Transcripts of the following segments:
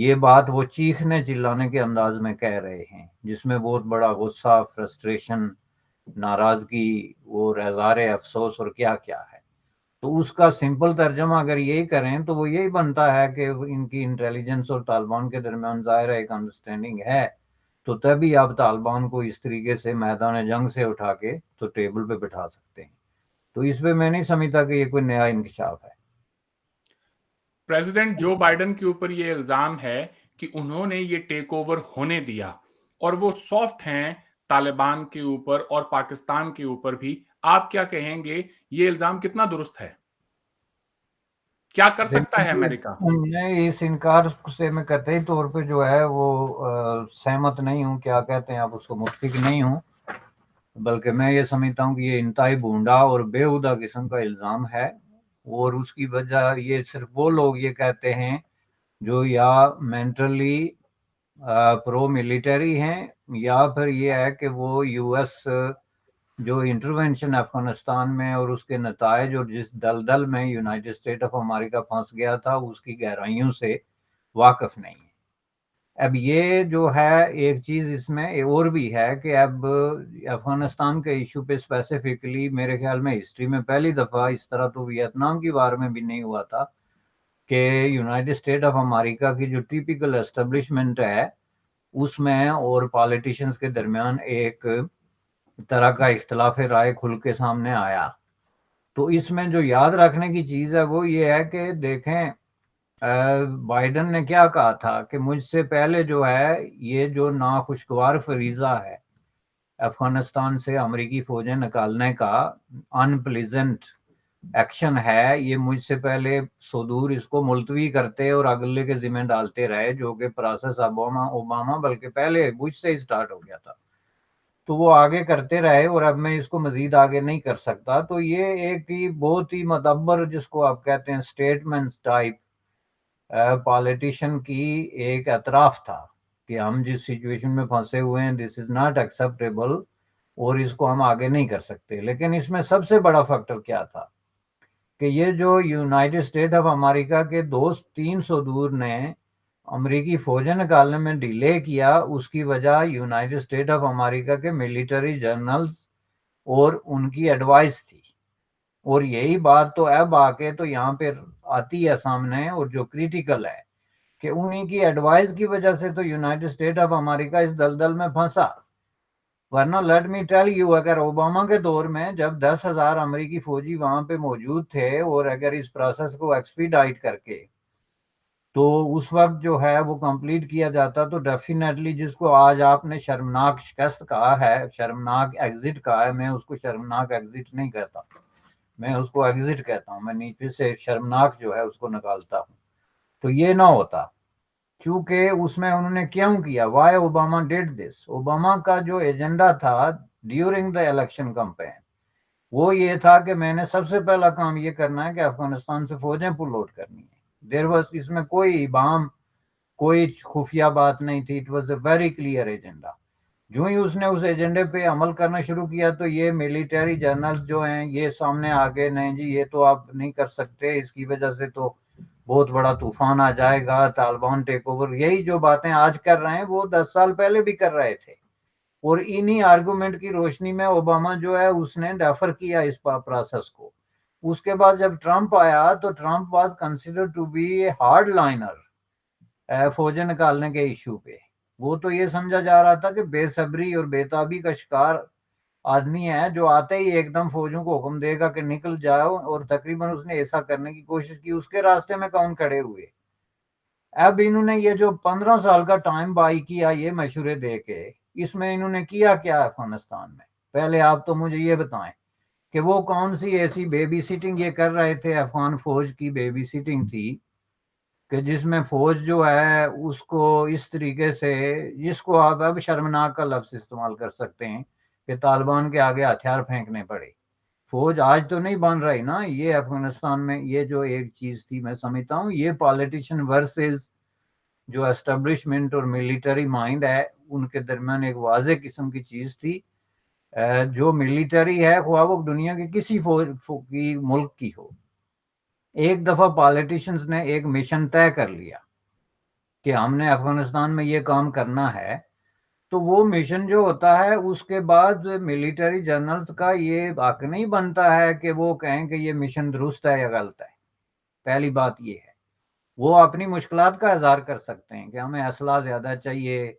یہ بات وہ چیخنے چلانے کے انداز میں کہہ رہے ہیں، جس میں بہت بڑا غصہ، فرسٹریشن، ناراضگی اور اظہار افسوس اور کیا کیا ہے۔ تو اس کا سمپل ترجمہ اگر یہی کریں تو وہ یہی بنتا ہے کہ ان کی انٹیلیجنس اور طالبان کے درمیان ظاہر ایک انڈرسٹینڈنگ ہے، تو تبھی آپ طالبان کو اس طریقے سے میدان جنگ سے اٹھا کے تو ٹیبل پہ بٹھا سکتے ہیں۔ تو اس پہ میں نہیں سمجھتا کہ یہ کوئی نیا انکشاف ہے۔ پریزیڈنٹ جو بائیڈن کے اوپر یہ الزام ہے کہ انہوں نے یہ ٹیک اوور ہونے دیا اور وہ سافٹ ہیں طالبان کے اوپر اور پاکستان کے اوپر بھی، آپ کیا کہیں گے یہ الزام کتنا درست ہے؟ کیا کر سکتا ہے امریکہ؟ میں اس انکار سے میں قطعی طور پہ جو ہے وہ سہمت نہیں ہوں، کیا کہتے ہیں آپ اس کو، متفق نہیں ہوں، بلکہ میں یہ سمجھتا ہوں کہ یہ انتہائی بھونڈا اور بےہودہ قسم کا الزام ہے، اور اس کی وجہ یہ صرف وہ لوگ یہ کہتے ہیں جو یا مینٹلی پرو ملٹری ہیں، یا پھر یہ ہے کہ وہ یو ایس جو انٹرونشن افغانستان میں اور اس کے نتائج اور جس دلدل میں یونائٹڈ اسٹیٹ آف امریکہ پھنس گیا تھا اس کی گہرائیوں سے واقف نہیں ہے۔ اب یہ جو ہے ایک چیز اس میں اور بھی ہے کہ اب افغانستان کے ایشو پہ اسپیسیفکلی میرے خیال میں ہسٹری میں پہلی دفعہ اس طرح تو ویتنام کی وار میں بھی نہیں ہوا تھا کہ یونائٹڈ اسٹیٹ آف امریکہ کی جو ٹیپیکل اسٹیبلشمنٹ ہے اس میں اور پالیٹیشنز کے درمیان ایک طرح کا اختلاف رائے کھل کے سامنے آیا۔ تو اس میں جو یاد رکھنے کی چیز ہے وہ یہ ہے کہ دیکھیں بائیڈن نے کیا کہا تھا کہ مجھ سے پہلے جو ہے یہ جو ناخوشگوار فریضہ ہے افغانستان سے امریکی فوجیں نکالنے کا، ان پلیزنٹ ایکشن ہے، یہ مجھ سے پہلے صدور اس کو ملتوی کرتے اور اگلے کے ذمہ ڈالتے رہے، جو کہ پروسیس اوباما بلکہ پہلے بش سے ہی سٹارٹ ہو گیا تھا، تو وہ آگے کرتے رہے اور اب میں اس کو مزید آگے نہیں کر سکتا۔ تو یہ ایک ہی بہت ہی مدبر، جس کو آپ کہتے ہیں اسٹیٹمنٹ ٹائپ پالیٹیشین کی ایک اعتراف تھا کہ ہم جس سچویشن میں پھنسے ہوئے ہیں دس از ناٹ ایکسیپٹیبل اور اس کو ہم آگے نہیں کر سکتے۔ لیکن اس میں سب سے بڑا فیکٹر کیا تھا کہ یہ جو یونائٹڈ اسٹیٹ آف امریکہ کے دوست 300 دور نے امریکی فوجیں نکالنے میں ڈیلے کیا، اس کی وجہ یونائٹڈ اسٹیٹ آف امریکہ کے ملٹری جنرلز اور ان کی ایڈوائس تھی۔ اور یہی بات تو اب آ کے تو یہاں پہ آتی ہے سامنے، اور جو کریٹیکل ہے کہ انہی کی ایڈوائس کی وجہ سے تو یونائٹڈ اسٹیٹ آف امریکہ اس دلدل میں پھنسا، ورنہ لیٹ می ٹیل یو اگر اوباما کے دور میں جب 10,000 امریکی فوجی وہاں پہ موجود تھے اور اگر اس پروسیس کو ایکسپیڈائٹ کر کے تو اس وقت جو ہے وہ کمپلیٹ کیا جاتا تو ڈیفینیٹلی، جس کو آج آپ نے شرمناک شکست کہا ہے، شرمناک ایگزٹ کہا ہے، میں اس کو شرمناک ایگزٹ نہیں کہتا، میں اس کو ایگزٹ کہتا ہوں، میں نیچے سے شرمناک جو ہے اس کو نکالتا ہوں۔ تو یہ نہ ہوتا، چونکہ اس میں انہوں نے کیوں کیا، why Obama did this, Obama کا جو ایجنڈا تھا ڈیورنگ دا الیکشن کمپین وہ یہ تھا کہ میں نے سب سے پہلا کام یہ کرنا ہے کہ افغانستان سے فوجیں پل آؤٹ کرنی ہے۔ دیر واز، اس میں کوئی ابہام، کوئی خفیہ بات نہیں تھی، it was a very clear agenda. جو ہی اس نے اس ایجنڈے پہ عمل کرنا شروع کیا تو یہ ملٹری جنرلز جو ہیں یہ سامنے آ گئے، نہیں جی یہ تو آپ نہیں کر سکتے، اس کی وجہ سے تو بہت بڑا طوفان آ جائے گا، طالبان ٹیک اوور، یہی جو باتیں آج کر رہے ہیں وہ 10 سال پہلے بھی کر رہے تھے، اور انہی آرگومنٹ کی روشنی میں اوباما جو ہے اس نے ڈیفر کیا اس پروسیس کو۔ اس کے بعد جب ٹرمپ آیا تو Trump was consider to be a hard liner فوجیں نکالنے کے ایشو پہ، وہ تو یہ سمجھا جا رہا تھا کہ بے صبری اور بے تابی کا شکار آدمی ہے جو آتے ہی ایک دم فوجوں کو حکم دے گا کہ نکل جاؤ، اور تقریباً اس نے ایسا کرنے کی کوشش کی، اس کے راستے میں کون کھڑے ہوئے۔ اب انہوں نے یہ جو 15 سال کا ٹائم بائی کیا یہ مشورے دے کے، اس میں انہوں نے کیا کیا افغانستان میں؟ پہلے آپ تو مجھے یہ بتائیں کہ وہ کون سی ایسی بیبی سیٹنگ یہ کر رہے تھے، افغان فوج کی بیبی سیٹنگ تھی کہ جس میں فوج جو ہے اس کو اس طریقے سے، جس کو آپ اب شرمناک کا لفظ استعمال کر سکتے ہیں کہ طالبان کے آگے ہتھیار پھینکنے پڑے۔ فوج آج تو نہیں بن رہی نا، یہ افغانستان میں یہ جو ایک چیز تھی میں سمجھتا ہوں یہ پالیٹیشین ورسز جو اسٹیبلشمنٹ اور ملٹری مائنڈ ہے ان کے درمیان ایک واضح قسم کی چیز تھی۔ جو ملٹری ہے خواہ وہ دنیا کے کسی فوج کی ملک کی ہو، ایک دفعہ پالیٹیشنز نے ایک مشن طے کر لیا کہ ہم نے افغانستان میں یہ کام کرنا ہے، تو وہ مشن جو ہوتا ہے اس کے بعد ملٹری جنرلز کا یہ حق نہیں بنتا ہے کہ وہ کہیں کہ یہ مشن درست ہے یا غلط ہے۔ پہلی بات یہ ہے، وہ اپنی مشکلات کا اظہار کر سکتے ہیں کہ ہمیں اسلحہ زیادہ چاہیے،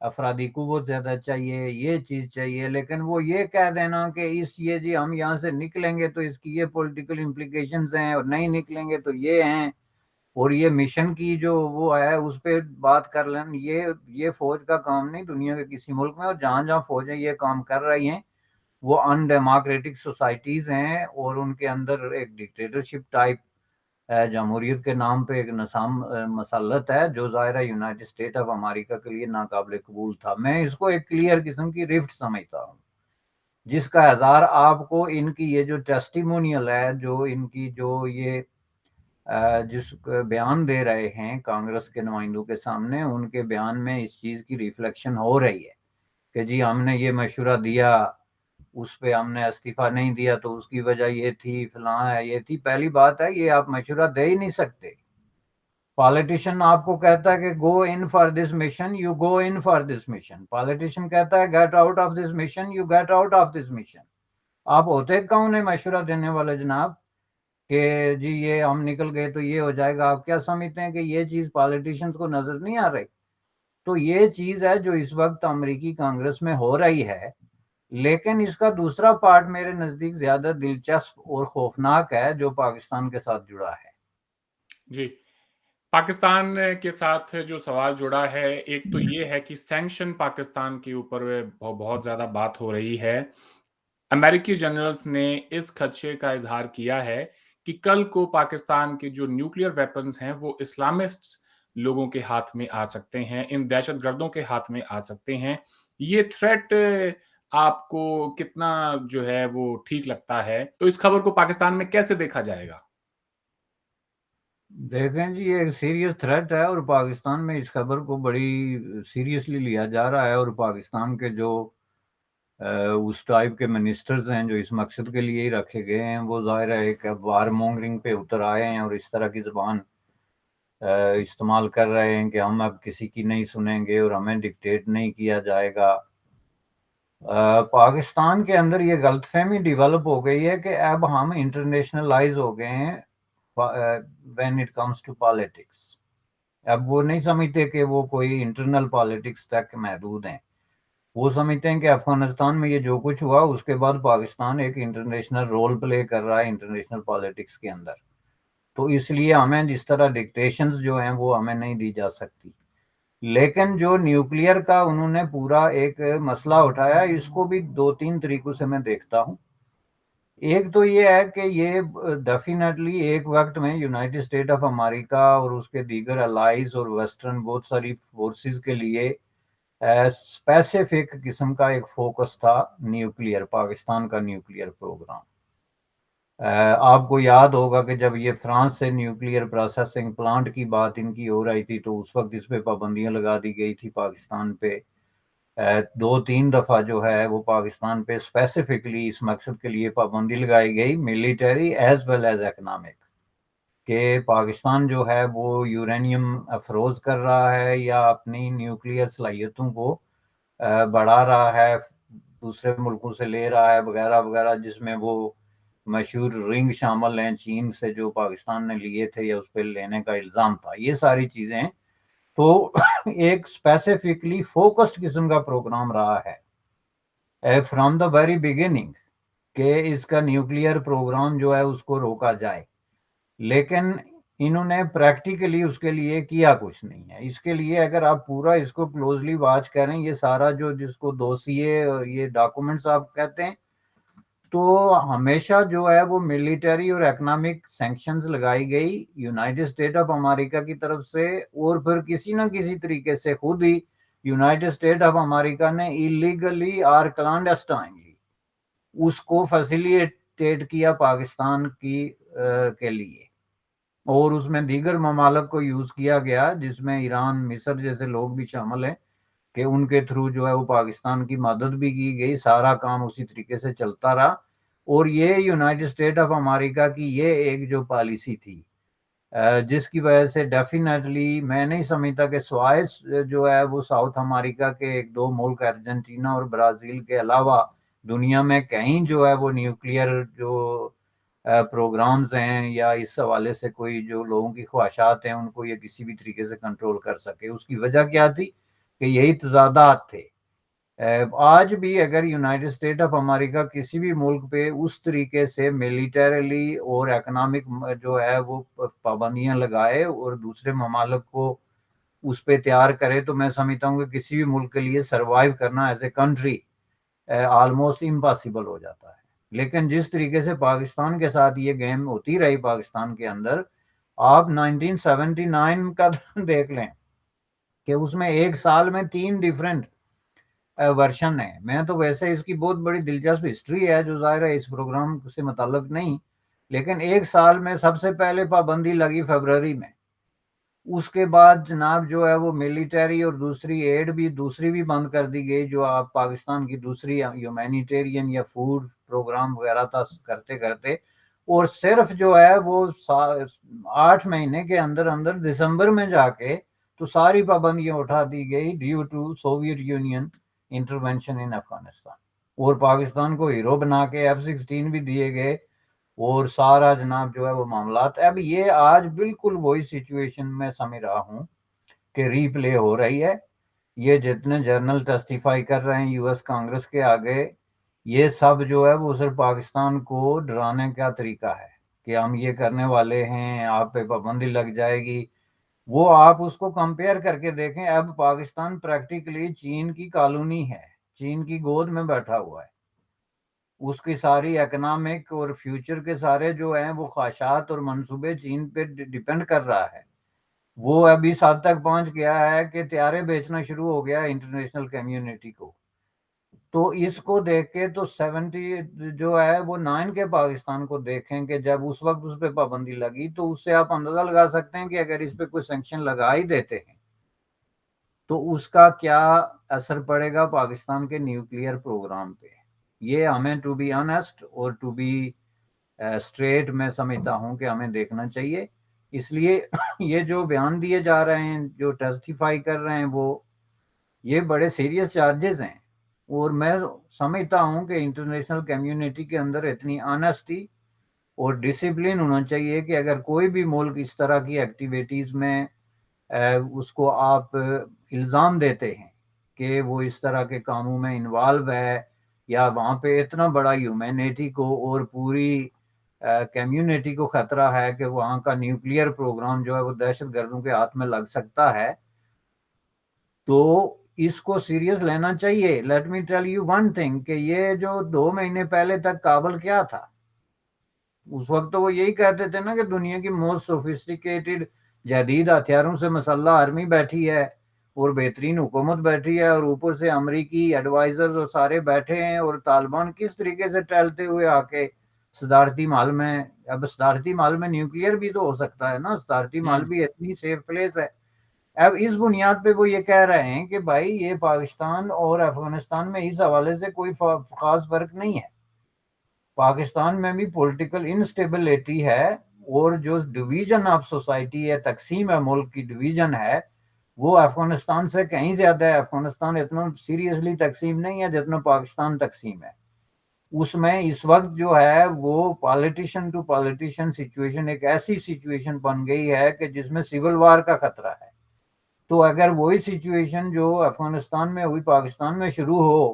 افرادی قوت زیادہ چاہیے، یہ چیز چاہیے، لیکن وہ یہ کہہ دینا کہ یہ جی ہم یہاں سے نکلیں گے تو اس کی یہ پولیٹیکل امپلیکیشنز ہیں، اور نہیں نکلیں گے تو یہ ہیں، اور یہ مشن کی جو وہ ہے اس پہ بات کر لیں، یہ فوج کا کام نہیں دنیا کے کسی ملک میں۔ اور جہاں جہاں فوجیں یہ کام کر رہی ہیں وہ ان ڈیموکریٹک سوسائٹیز ہیں، اور ان کے اندر ایک ڈکٹیٹرشپ ٹائپ جمہوریت کے نام پہ ایک نظام مسلط ہے، جو ظاہرہ یونائٹڈ اسٹیٹ آف امریکہ کے لیے ناقابل قبول تھا۔ میں اس کو ایک کلیئر قسم کی رفٹ سمجھتا ہوں، جس کا اظہار آپ کو ان کی یہ جو ٹیسٹیمونیل ہے، جو ان کی جو یہ جس بیان دے رہے ہیں کانگریس کے نمائندوں کے سامنے، ان کے بیان میں اس چیز کی ریفلیکشن ہو رہی ہے کہ جی ہم نے یہ مشورہ دیا، اس پہ ہم نے استعفیٰ نہیں دیا تو اس کی وجہ یہ تھی، فلاں ہے، یہ تھی۔ پہلی بات ہے یہ آپ مشورہ دے ہی نہیں سکتے۔ پالیٹیشین آپ کو کہتا ہے کہ go in for this mission, you go in for this mission. Politician کہتا ہے get out of this mission, you get out of this mission. آپ ہوتے کون ہیں مشورہ دینے والے جناب کہ جی یہ ہم نکل گئے تو یہ ہو جائے گا؟ آپ کیا سمجھتے ہیں کہ یہ چیز پالیٹیشینز کو نظر نہیں آ رہی؟ تو یہ چیز ہے جو اس وقت امریکی کانگریس میں ہو رہی ہے، لیکن اس کا دوسرا پارٹ میرے نزدیک زیادہ دلچسپ اور خوفناک ہے جو پاکستان کے ساتھ جڑا ہے۔ جی، پاکستان کے ساتھ جو سوال جڑا ہے، ایک تو یہ ہے کہ سینکشن پاکستان کے اوپر بہت زیادہ بات ہو رہی ہے۔ امریکی جنرلز نے اس خدشے کا اظہار کیا ہے کہ کل کو پاکستان کے جو نیوکلیئر ویپنز ہیں وہ اسلامسٹ لوگوں کے ہاتھ میں آ سکتے ہیں، ان دہشت گردوں کے ہاتھ میں آ سکتے ہیں۔ یہ تھریٹ آپ کو کتنا جو ہے وہ ٹھیک لگتا ہے؟ تو اس خبر کو پاکستان میں کیسے دیکھا جائے گا؟ دیکھیں جی، یہ ایک سیریس تھریٹ ہے، اور پاکستان میں اس خبر کو بڑی سیریسلی لیا جا رہا ہے، اور پاکستان کے جو اس ٹائپ کے منسٹرز ہیں جو اس مقصد کے لیے ہی رکھے گئے ہیں، وہ ظاہر ہے ایک وار مونگرنگ پہ اتر آئے ہیں اور اس طرح کی زبان استعمال کر رہے ہیں کہ ہم اب کسی کی نہیں سنیں گے اور ہمیں ڈکٹیٹ نہیں کیا جائے گا۔ پاکستان کے اندر یہ غلط فہمی ڈیولپ ہو گئی ہے کہ اب ہم انٹرنیشنلائز ہو گئے ہیں when it comes to politics۔ اب وہ نہیں سمجھتے کہ وہ کوئی انٹرنل پالیٹکس تک محدود ہیں، وہ سمجھتے ہیں کہ افغانستان میں یہ جو کچھ ہوا اس کے بعد پاکستان ایک انٹرنیشنل رول پلے کر رہا ہے انٹرنیشنل پالیٹکس کے اندر، تو اس لیے ہمیں جس طرح ڈکٹیشنز جو ہیں وہ ہمیں نہیں دی جا سکتی۔ لیکن جو نیوکلیئر کا انہوں نے پورا ایک مسئلہ اٹھایا، اس کو بھی دو تین طریقوں سے میں دیکھتا ہوں۔ ایک تو یہ ہے کہ یہ ڈیفینیٹلی ایک وقت میں یونائٹڈ اسٹیٹ آف امریکہ اور اس کے دیگر الائز اور ویسٹرن بہت ساری فورسز کے لیے اسپیسیفک قسم کا ایک فوکس تھا نیوکلیئر، پاکستان کا نیوکلیئر پروگرام۔ آپ کو یاد ہوگا کہ جب یہ فرانس سے نیوکلیئر پروسیسنگ پلانٹ کی بات ان کی ہو رہی تھی تو اس وقت اس پہ پابندیاں لگا دی گئی تھی پاکستان پہ۔ دو تین دفعہ جو ہے وہ پاکستان پہ اسپیسیفکلی اس مقصد کے لیے پابندی لگائی گئی، military as well as economic, کہ پاکستان جو ہے وہ یورینیم افروز کر رہا ہے یا اپنی نیوکلیئر صلاحیتوں کو بڑھا رہا ہے، دوسرے ملکوں سے لے رہا ہے وغیرہ وغیرہ، جس میں وہ مشہور رنگ شامل ہیں چین سے جو پاکستان نے لیے تھے یا اس پہ لینے کا الزام تھا۔ یہ ساری چیزیں تو ایک اسپیسیفکلی فوکسڈ قسم کا پروگرام رہا ہے فرام دا ویری بگننگ کہ اس کا نیوکلیئر پروگرام جو ہے اس کو روکا جائے، لیکن انہوں نے پریکٹیکلی اس کے لیے کیا کچھ نہیں ہے۔ اس کے لیے اگر آپ پورا اس کو کلوزلی واچ کریں، یہ سارا جو جس کو دوسیے یہ ڈاکومنٹس آپ کہتے ہیں، تو ہمیشہ جو ہے وہ ملٹری اور اکنامک سینکشنز لگائی گئی یونائٹڈ اسٹیٹ آف امریکہ کی طرف سے، اور پھر کسی نہ کسی طریقے سے خود ہی یونائٹڈ اسٹیٹ آف امریکہ نے ایلیگلی اور کلانڈسٹائنلی اس کو فیسیلیٹیٹ کیا پاکستان کے لیے، اور اس میں دیگر ممالک کو یوز کیا گیا جس میں ایران، مصر جیسے لوگ بھی شامل ہیں، کہ ان کے تھرو جو ہے وہ پاکستان کی مدد بھی کی گئی۔ سارا کام اسی طریقے سے چلتا رہا، اور یہ یونائٹڈ اسٹیٹ آف امریکہ کی یہ ایک جو پالیسی تھی جس کی وجہ سے ڈیفینیٹلی میں نہیں سمجھتا کہ سوائے جو ہے وہ ساؤتھ امریکہ کے ایک دو ملک ارجنٹینا اور برازیل کے علاوہ دنیا میں کہیں جو ہے وہ نیوکلیئر جو پروگرامز ہیں یا اس حوالے سے کوئی جو لوگوں کی خواہشات ہیں ان کو یہ کسی بھی طریقے سے کنٹرول کر سکے. اس کی وجہ کیا تھی کہ یہی تضادات تھے. آج بھی اگر یونائٹڈ اسٹیٹ آف امریکہ کسی بھی ملک پہ اس طریقے سے ملیٹریلی اور اکنامک جو ہے وہ پابندیاں لگائے اور دوسرے ممالک کو اس پہ تیار کرے تو میں سمجھتا ہوں کہ کسی بھی ملک کے لیے سروائیو کرنا as a country almost impossible ہو جاتا ہے. لیکن جس طریقے سے پاکستان کے ساتھ یہ گیم ہوتی رہی پاکستان کے اندر، آپ 1979 کا دیکھ لیں کہ اس میں ایک سال میں 3 ڈیفرنٹ ورشن ہے. میں تو ویسے اس کی بہت بڑی دلچسپ ہسٹری ہے جو ظاہر ہے اس پروگرام سے متعلق نہیں، لیکن ایک سال میں سب سے پہلے پابندی لگی فیبروری میں. اس کے بعد جناب جو ہے وہ ملٹری اور دوسری ایڈ بھی دوسری بھی بند کر دی گئی جو آپ پاکستان کی دوسری ہیومینیٹیرین یا فوڈ پروگرام وغیرہ تھا کرتے کرتے، اور صرف جو ہے وہ 8 مہینے کے اندر اندر دسمبر میں جا کے تو ساری پابندیاں اٹھا دی گئی due to Soviet Union intervention in Afghanistan, اور پاکستان کو ہیرو بنا کے F-16 بھی دیے گئے اور سارا جناب جو ہے وہ معاملات. اب یہ آج بالکل وہی سچویشن میں سمجھ رہا ہوں کہ ری پلے ہو رہی ہے. یہ جتنے جرنل ٹیسٹیفائی کر رہے ہیں US کانگریس کے آگے، یہ سب جو ہے وہ صرف پاکستان کو ڈرانے کا طریقہ ہے کہ ہم یہ کرنے والے ہیں، آپ پہ پابندی لگ جائے گی. وہ آپ اس کو کمپیئر کر کے دیکھیں، اب پاکستان پریکٹیکلی چین کی کالونی ہے، چین کی گود میں بیٹھا ہوا ہے. اس کی ساری اکنامک اور فیوچر کے سارے جو ہیں وہ خواہشات اور منصوبے چین پہ ڈیپینڈ کر رہا ہے. وہ ابھی اس حد تک پہنچ گیا ہے کہ طیارے بیچنا شروع ہو گیا انٹرنیشنل کمیونٹی کو. تو اس کو دیکھ کے تو 70 جو ہے وہ 9 کے پاکستان کو دیکھیں کہ جب اس وقت اس پہ پابندی لگی تو اس سے آپ اندازہ لگا سکتے ہیں کہ اگر اس پہ کوئی سینکشن لگا ہی دیتے ہیں تو اس کا کیا اثر پڑے گا پاکستان کے نیوکلیئر پروگرام پہ. یہ ہمیں ٹو بی آنیسٹ اور ٹو بی اسٹریٹ میں سمجھتا ہوں کہ ہمیں دیکھنا چاہیے. اس لیے یہ جو بیان دیے جا رہے ہیں جو ٹیسٹیفائی کر رہے ہیں وہ یہ بڑے سیریس چارجز ہیں، اور میں سمجھتا ہوں کہ انٹرنیشنل کمیونٹی کے اندر اتنی آنیسٹی اور ڈسپلن ہونا چاہیے کہ اگر کوئی بھی ملک اس طرح کی ایکٹیویٹیز میں اس کو آپ الزام دیتے ہیں کہ وہ اس طرح کے کاموں میں انوالو ہے یا وہاں پہ اتنا بڑا ہیومینٹی کو اور پوری کمیونٹی کو خطرہ ہے کہ وہاں کا نیوکلیئر پروگرام جو ہے وہ دہشت گردوں کے ہاتھ میں لگ سکتا ہے، تو اس کو سیریس لینا چاہیے. Let me tell you one thing کہ یہ جو 2 مہینے پہلے تک کابل کیا تھا، اس وقت تو وہ یہی کہتے تھے نا کہ دنیا کی موسٹ سوفسٹیکیٹڈ جدید ہتھیاروں سے مسلح آرمی بیٹھی ہے اور بہترین حکومت بیٹھی ہے، اور اوپر سے امریکی ایڈوائزرز اور سارے بیٹھے ہیں، اور طالبان کس طریقے سے ٹہلتے ہوئے آ کے صدارتی محل میں. اب صدارتی محل میں نیوکلیئر بھی تو ہو سکتا ہے نا، صدارتی محل بھی اتنی سیف پلیس ہے. اب اس بنیاد پہ وہ یہ کہہ رہے ہیں کہ بھائی یہ پاکستان اور افغانستان میں اس حوالے سے کوئی خاص فرق نہیں ہے. پاکستان میں بھی پولیٹیکل انسٹیبلٹی ہے، اور جو ڈویژن آف سوسائٹی ہے، تقسیم ہے ملک کی ڈویژن ہے، وہ افغانستان سے کہیں زیادہ ہے. افغانستان اتنا سیریسلی تقسیم نہیں ہے جتنا پاکستان تقسیم ہے. اس میں اس وقت جو ہے وہ پالیٹیشین ٹو پالیٹیشین سچویشن ایک ایسی سچویشن بن گئی ہے کہ جس میں سول وار کا خطرہ ہے. تو اگر وہی سچویشن جو افغانستان میں ہوئی پاکستان میں شروع ہو،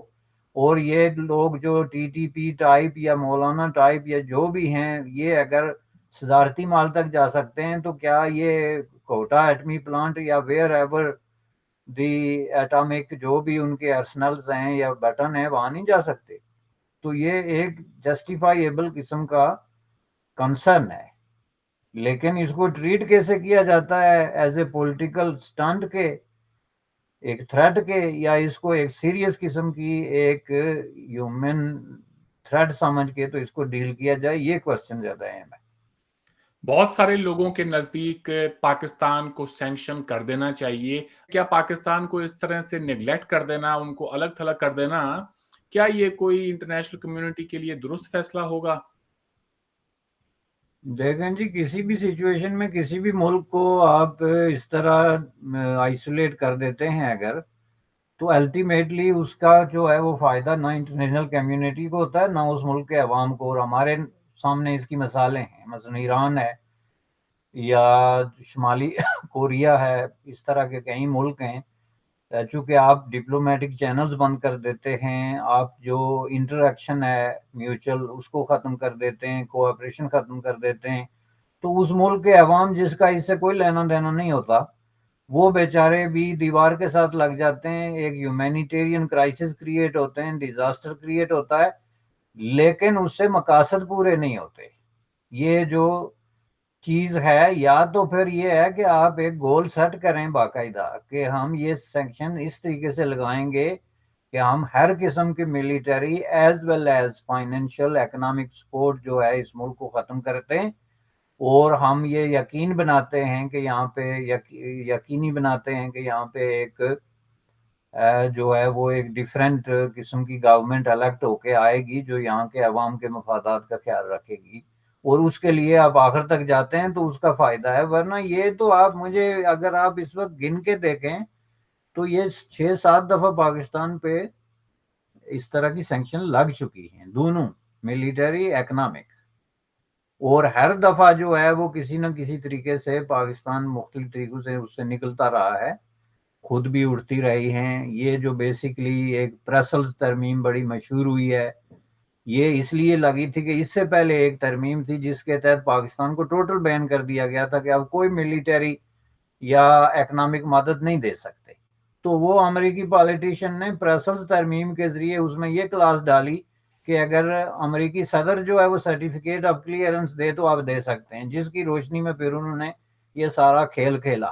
اور یہ لوگ جو TTP ٹائپ یا مولانا ٹائپ یا جو بھی ہیں یہ اگر صدارتی مال تک جا سکتے ہیں، تو کیا یہ کوٹا ایٹمی پلانٹ یا ویئر ایور دی ایٹامک جو بھی ان کے ارسنلز ہیں یا بٹن ہیں وہاں نہیں جا سکتے؟ تو یہ ایک جسٹیفائیبل قسم کا کنسرن ہے. لیکن اس کو ٹریٹ کیسے کیا جاتا ہے، ایز اے پولیٹیکل سٹنٹ کے، ایک تھریٹ کے، یا اس کو ایک سیریس قسم کی ایک ہیومن تھریٹ سمجھ کے تو اس کو ڈیل کیا جائے، یہ کوسچن زیادہ اہم ہے. بہت سارے لوگوں کے نزدیک پاکستان کو سینکشن کر دینا چاہیے. کیا پاکستان کو اس طرح سے نیگلیکٹ کر دینا، ان کو الگ تھلگ کر دینا، کیا یہ کوئی انٹرنیشنل کمیونٹی کے لیے درست فیصلہ ہوگا؟ دیکھیں جی، کسی بھی سچویشن میں کسی بھی ملک کو آپ اس طرح آئسولیٹ کر دیتے ہیں اگر، تو الٹیمیٹلی اس کا جو ہے وہ فائدہ نہ انٹرنیشنل کمیونٹی کو ہوتا ہے، نہ اس ملک کے عوام کو. اور ہمارے سامنے اس کی مثالیں ہیں، مثلا ایران ہے یا شمالی کوریا ہے، اس طرح کے کئی ملک ہیں. چونکہ آپ ڈپلومیٹک چینلز بند کر دیتے ہیں، آپ جو انٹریکشن ہے میوچل اس کو ختم کر دیتے ہیں، کوآپریشن ختم کر دیتے ہیں، تو اس ملک کے عوام جس کا اس سے کوئی لینا دینا نہیں ہوتا، وہ بیچارے بھی دیوار کے ساتھ لگ جاتے ہیں. ایک ہیومینیٹیرین کرائسس کریٹ ہوتے ہیں، ڈیزاسٹر کریٹ ہوتا ہے، لیکن اس سے مقاصد پورے نہیں ہوتے. یہ جو چیز ہے، یا تو پھر یہ ہے کہ آپ ایک گول سیٹ کریں باقاعدہ کہ ہم یہ سینکشن اس طریقے سے لگائیں گے کہ ہم ہر قسم کی military as well as financial economic support جو ہے اس ملک کو ختم کرتے ہیں. اور ہم یہ یقین بناتے ہیں کہ یہاں پہ یقینی بناتے ہیں کہ یہاں پہ ایک جو ہے وہ ایک ڈیفرنٹ قسم کی گورنمنٹ الیکٹ ہو کے آئے گی جو یہاں کے عوام کے مفادات کا خیال رکھے گی. اور اس کے لیے آپ آخر تک جاتے ہیں تو اس کا فائدہ ہے. ورنہ یہ تو آپ مجھے اگر آپ اس وقت گن کے دیکھیں تو یہ 6-7 دفعہ پاکستان پہ اس طرح کی سینکشن لگ چکی ہیں، دونوں ملٹری اکنامک. اور ہر دفعہ جو ہے وہ کسی نہ کسی طریقے سے پاکستان مختلف طریقوں سے اس سے نکلتا رہا ہے، خود بھی اٹھتی رہی ہیں. یہ جو بیسیکلی ایک برسلز ترمیم بڑی مشہور ہوئی ہے، یہ اس لیے لگی تھی کہ اس سے پہلے ایک ترمیم تھی جس کے تحت پاکستان کو ٹوٹل بین کر دیا گیا تھا کہ اب کوئی ملٹری یا اکنامک مدد نہیں دے سکتے. تو وہ امریکی پالیٹیشین نے برسلز ترمیم کے ذریعے اس میں یہ کلاس ڈالی کہ اگر امریکی صدر جو ہے وہ سرٹیفکیٹ آف کلیئرنس دے تو آپ دے سکتے ہیں، جس کی روشنی میں پھر انہوں نے یہ سارا کھیل کھیلا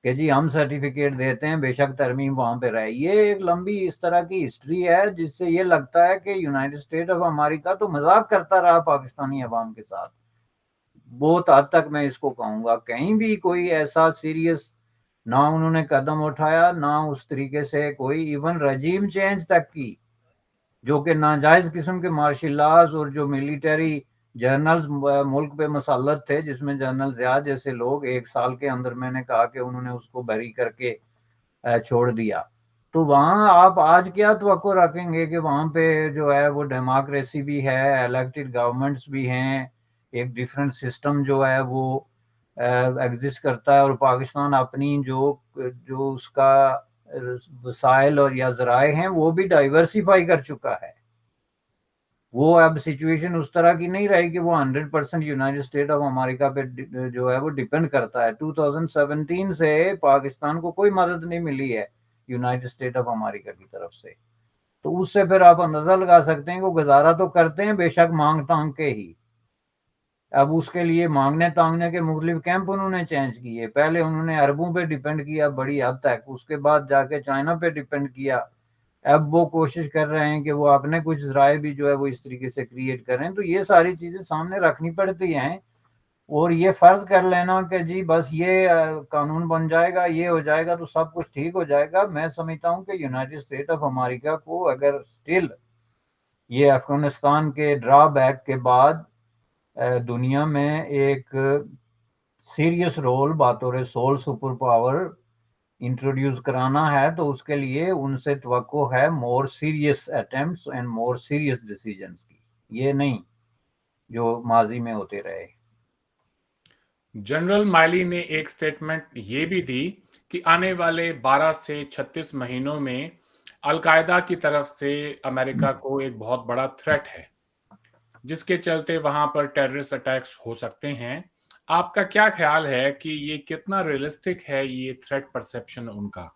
کہ جی ہم سرٹیفکیٹ دیتے ہیں، بے شک ترمیم وہاں پہ رہے. یہ ایک لمبی اس طرح کی ہسٹری ہے جس سے یہ لگتا ہے کہ یونائٹڈ اسٹیٹ آف امریکہ تو مذاق کرتا رہا پاکستانی عوام کے ساتھ. بہت حد تک میں اس کو کہوں گا کہیں بھی کوئی ایسا سیریس نہ انہوں نے قدم اٹھایا، نہ اس طریقے سے کوئی ایون رجیم چینج تک کی، جو کہ ناجائز قسم کے مارشل لاز اور جو ملٹری جرنلز ملک پہ مسلط تھے، جس میں جنرل ضیاء جیسے لوگ 1 سال کے اندر میں نے کہا کہ انہوں نے اس کو بری کر کے چھوڑ دیا. تو وہاں آپ آج کیا توقع رکھیں گے کہ وہاں پہ جو ہے وہ ڈیموکریسی بھی ہے، الیکٹڈ گورنمنٹس بھی ہیں، ایک ڈیفرنٹ سسٹم جو ہے وہ ایگزسٹ کرتا ہے، اور پاکستان اپنی جو اس کا وسائل اور یا ذرائع ہیں وہ بھی ڈائیورسیفائی کر چکا ہے. وہ اب سچویشن اس طرح کی نہیں رہی کہ وہ 100% یونائٹڈ اسٹیٹ آف امریکہ پہ جو ہے وہ ڈیپینڈ کرتا ہے. 2017 سے پاکستان کو کوئی مدد نہیں ملی ہے یونائٹڈ اسٹیٹ آف امریکہ کی طرف سے. تو اس سے پھر آپ اندازہ لگا سکتے ہیں کہ وہ گزارا تو کرتے ہیں بے شک مانگ تانگ کے ہی. اب اس کے لیے مانگنے تانگنے کے مختلف کیمپ انہوں نے چینج کیے. پہلے انہوں نے عربوں پہ ڈیپینڈ کیا بڑی حد تک، اس کے بعد جا کے چائنا پہ ڈیپینڈ کیا. اب وہ کوشش کر رہے ہیں کہ وہ اپنے کچھ ذرائع بھی جو ہے وہ اس طریقے سے کریٹ کریں. تو یہ ساری چیزیں سامنے رکھنی پڑتی ہیں، اور یہ فرض کر لینا کہ جی بس یہ قانون بن جائے گا، یہ ہو جائے گا تو سب کچھ ٹھیک ہو جائے گا. میں سمجھتا ہوں کہ یونائٹڈ اسٹیٹ آف امریکہ کو اگر سٹل یہ افغانستان کے ڈرا بیک کے بعد دنیا میں ایک سیریس رول بطور سول سپر پاور انٹروڈیوس کرانا ہے، تو اس کے لیے ان سے توقع ہے more serious attempts and more serious decisions کی، یہ نہیں جو ماضی میں ہوتے رہے. جنرل مائلی نے ایک سٹیٹمنٹ یہ بھی دی کہ آنے والے 12 سے 36 مہینوں میں القاعدہ کی طرف سے امریکہ کو ایک بہت بڑا تھریٹ ہے، جس کے چلتے وہاں پر ٹیررسٹ اٹیکس ہو سکتے ہیں. آپ کا کیا خیال ہے کہ یہ کتنا ریئلسٹک ہے یہ تھریٹ پرسپشن ان کا؟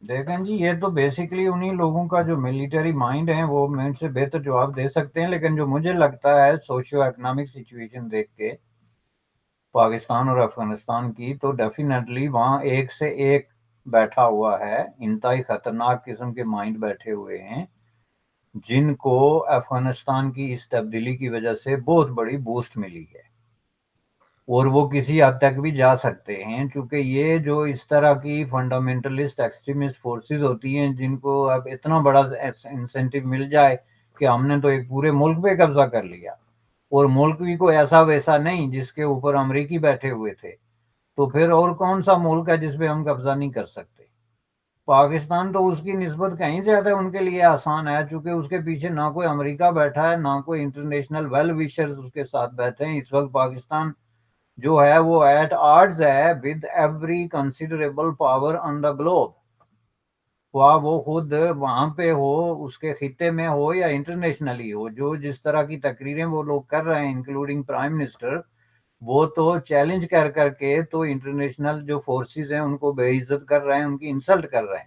دیکھیں جی، یہ تو بیسیکلی انہی لوگوں کا جو ملٹری مائنڈ ہیں وہ میں ان سے بہتر جواب دے سکتے ہیں. لیکن جو مجھے لگتا ہے سوشیو اکنامک سچویشن دیکھ کے پاکستان اور افغانستان کی، تو ڈیفینیٹلی وہاں ایک سے ایک بیٹھا ہوا ہے، انتہائی خطرناک قسم کے مائنڈ بیٹھے ہوئے ہیں جن کو افغانستان کی اس تبدیلی کی وجہ سے بہت بڑی بوسٹ ملی ہے، اور وہ کسی حد تک بھی جا سکتے ہیں. چونکہ یہ جو اس طرح کی فنڈامنٹلسٹ ایکسٹریمسٹ فورسز ہوتی ہیں جن کو اب اتنا بڑا انسینٹیو مل جائے کہ ہم نے تو ایک پورے ملک پہ قبضہ کر لیا، اور ملک بھی کوئی ایسا ویسا نہیں جس کے اوپر امریکی بیٹھے ہوئے تھے، تو پھر اور کون سا ملک ہے جس پہ ہم قبضہ نہیں کر سکتے؟ پاکستان تو اس کی نسبت کہیں زیادہ ان کے لیے آسان ہے، چونکہ اس کے پیچھے نہ کوئی امریکہ بیٹھا ہے، نہ کوئی انٹرنیشنل ویل ویشرز اس کے ساتھ بیٹھے ہیں۔ اس وقت پاکستان جو ہے وہ ایٹ آرڈز ہے with every considerable power on the globe, خواہ وہ خود وہاں پہ ہو، اس کے خطے میں ہو یا انٹرنیشنلی ہو۔ جو جس طرح کی تقریریں وہ لوگ کر رہے ہیں انکلوڈنگ پرائم منسٹر، وہ تو چیلنج کر کر کے تو انٹرنیشنل جو فورسز ہیں ان کو بے عزت کر رہے ہیں، ان کی انسلٹ کر رہے ہیں۔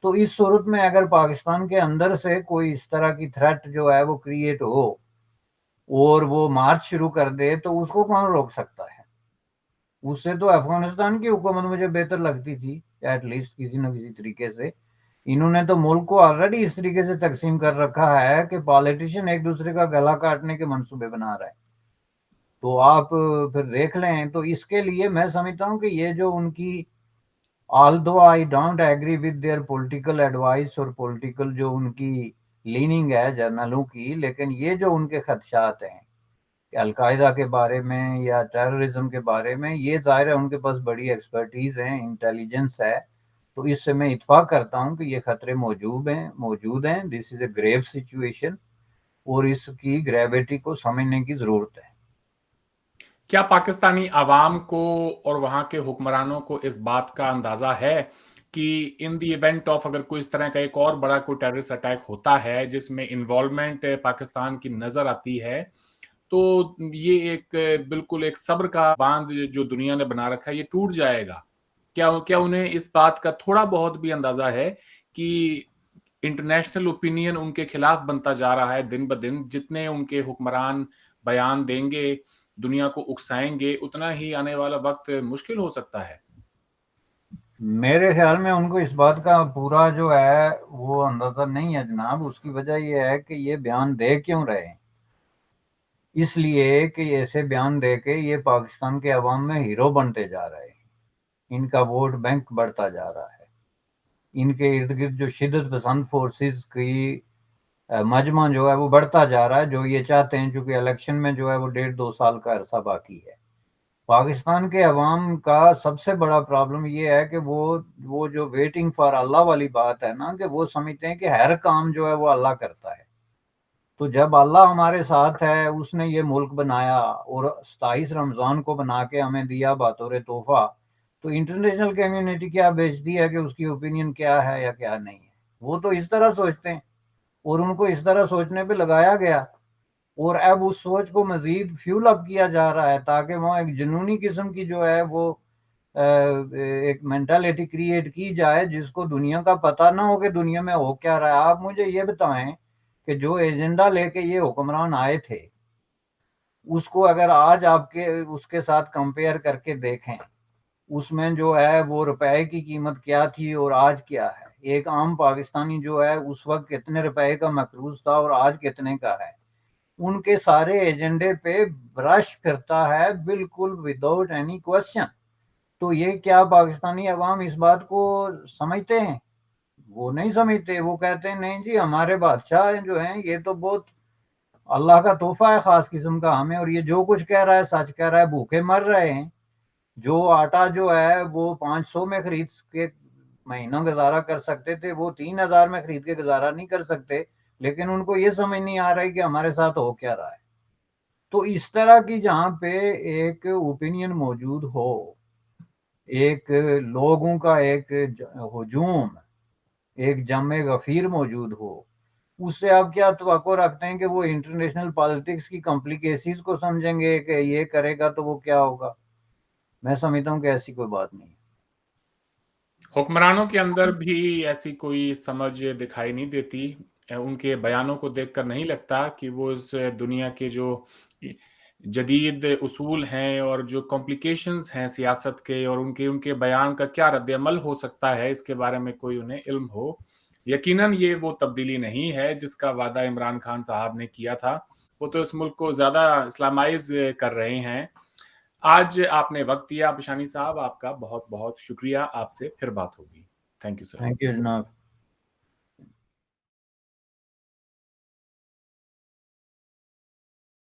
تو اس صورت میں اگر پاکستان کے اندر سے کوئی اس طرح کی تھریٹ جو ہے وہ کریٹ ہو اور وہ مارچ شروع کر دے تو اس کو کون روک سکتا ہے؟ اس سے تو افغانستان کی حکومت مجھے بہتر لگتی تھی ایٹ لیسٹ کسی نہ کسی طریقے سے۔ انہوں نے تو ملک کو آلریڈی اس طریقے سے تقسیم کر رکھا ہے کہ پالیٹیشین ایک دوسرے کا گلا کاٹنے کے منصوبے بنا رہے ہیں۔ تو آپ پھر دیکھ لیں، تو اس کے لیے میں سمجھتا ہوں کہ یہ جو ان کی although I don't agree with their political advice اور political جو ان کی لیننگ ہے جرنلوں کی، لیکن یہ جو ان کے خدشات ہیں کہ القاعدہ کے بارے میں یا ٹیررزم کے بارے میں، یہ ظاہر ہے ان کے پاس بڑی ایکسپرٹیز ہے، انٹیلیجنس ہے، تو اس سے میں اتفاق کرتا ہوں کہ یہ خطرے موجود ہیں۔ دس از اے گریو سچویشن اور اس کی گریویٹی کو سمجھنے کی ضرورت ہے۔ کیا پاکستانی عوام کو اور وہاں کے حکمرانوں کو اس بات کا اندازہ ہے کہ ان دی ایونٹ آف اگر کوئی اس طرح کا ایک اور بڑا کوئی ٹیررسٹ اٹیک ہوتا ہے جس میں انوالومنٹ پاکستان کی نظر آتی ہے، تو یہ ایک بالکل ایک صبر کا باندھ جو دنیا نے بنا رکھا ہے یہ ٹوٹ جائے گا؟ کیا انہیں اس بات کا تھوڑا بہت بھی اندازہ ہے کہ انٹرنیشنل اوپینین ان کے خلاف بنتا جا رہا ہے دن بدن؟ جتنے ان کے حکمران بیان دیں گے، دنیا کو اکسائیں گے، اتنا ہی آنے والا وقت مشکل ہو سکتا ہے۔ میرے خیال میں ان کو اس بات کا پورا جو ہے وہ اندازہ نہیں ہے جناب۔ اس کی وجہ یہ ہے کہ یہ بیان دے کیوں رہے ہیں؟ اس لیے کہ ایسے بیان دے کے یہ پاکستان کے عوام میں ہیرو بنتے جا رہے ہیں، ان کا ووٹ بینک بڑھتا جا رہا ہے، ان کے ارد گرد جو شدت پسند فورسز کی مجمع جو ہے وہ بڑھتا جا رہا ہے، جو یہ چاہتے ہیں چونکہ الیکشن میں جو ہے وہ 1.5-2 سال کا عرصہ باقی ہے۔ پاکستان کے عوام کا سب سے بڑا پرابلم یہ ہے کہ وہ جو ویٹنگ فار اللہ والی بات ہے نا، کہ وہ سمجھتے ہیں کہ ہر کام جو ہے وہ اللہ کرتا ہے۔ تو جب اللہ ہمارے ساتھ ہے، اس نے یہ ملک بنایا اور 27 رمضان کو بنا کے ہمیں دیا بطور تحفہ، تو انٹرنیشنل کمیونٹی کیا بیچتی ہے کہ اس کی اوپینین کیا ہے یا کیا نہیں ہے؟ وہ تو اس طرح سوچتے ہیں اور ان کو اس طرح سوچنے پہ لگایا گیا، اور اب اس سوچ کو مزید فیول اپ کیا جا رہا ہے تاکہ وہاں ایک جنونی قسم کی جو ہے وہ ایک مینٹالٹی کریٹ کی جائے جس کو دنیا کا پتہ نہ ہو کہ دنیا میں ہو کیا رہا ہے۔ آپ مجھے یہ بتائیں کہ جو ایجنڈا لے کے یہ حکمران آئے تھے، اس کو اگر آج آپ کے اس کے ساتھ کمپیئر کر کے دیکھیں، اس میں جو ہے وہ روپے کی قیمت کیا تھی اور آج کیا ہے؟ ایک عام پاکستانی جو ہے اس وقت کتنے روپے کا مقروض تھا اور آج کتنے کا ہے؟ ان کے سارے ایجنڈے پہ برش پھرتا ہے بالکل وداؤٹ اینی کوشچن۔ تو یہ کیا پاکستانی عوام اس بات کو سمجھتے ہیں؟ وہ نہیں سمجھتے۔ وہ کہتے ہیں نہیں جی، ہمارے بادشاہ جو ہیں یہ تو بہت اللہ کا تحفہ ہے خاص قسم کا ہمیں، اور یہ جو کچھ کہہ رہا ہے سچ کہہ رہا ہے، بھوکے مر رہے ہیں۔ جو آٹا جو ہے وہ 500 میں خرید کے مہینہ گزارا کر سکتے تھے، وہ 3000 میں خرید کے گزارا نہیں کر سکتے، لیکن ان کو یہ سمجھ نہیں آ رہی کہ ہمارے ساتھ ہو کیا رہا ہے۔ تو اس طرح کی جہاں پہ ایک اوپینین موجود ہو، ایک لوگوں کا ایک ہجوم، ایک جمع غفیر موجود ہو، اس سے آپ کیا توقع رکھتے ہیں کہ وہ انٹرنیشنل پالیٹکس کی کمپلیکیشنز کو سمجھیں گے کہ یہ کرے گا تو وہ کیا ہوگا؟ میں سمجھتا ہوں کہ ایسی کوئی بات نہیں۔ حکمرانوں کے اندر بھی ایسی کوئی سمجھ دکھائی نہیں دیتی، ان کے بیانوں کو دیکھ کر نہیں لگتا کہ وہ اس دنیا کے جو جدید اصول ہیں اور جو کمپلیکیشنز ہیں سیاست کے اور ان کے بیان کا کیا رد عمل ہو سکتا ہے، اس کے بارے میں کوئی انہیں علم ہو۔ یقیناً یہ وہ تبدیلی نہیں ہے جس کا وعدہ عمران خان صاحب نے کیا تھا، وہ تو اس ملک کو زیادہ اسلامائز کر رہے ہیں۔ آج آپ نے وقت دیا بشانی صاحب، آپ کا بہت بہت شکریہ۔ آپ سے پھر بات ہوگی۔ Thank you sir. Thank you جناب۔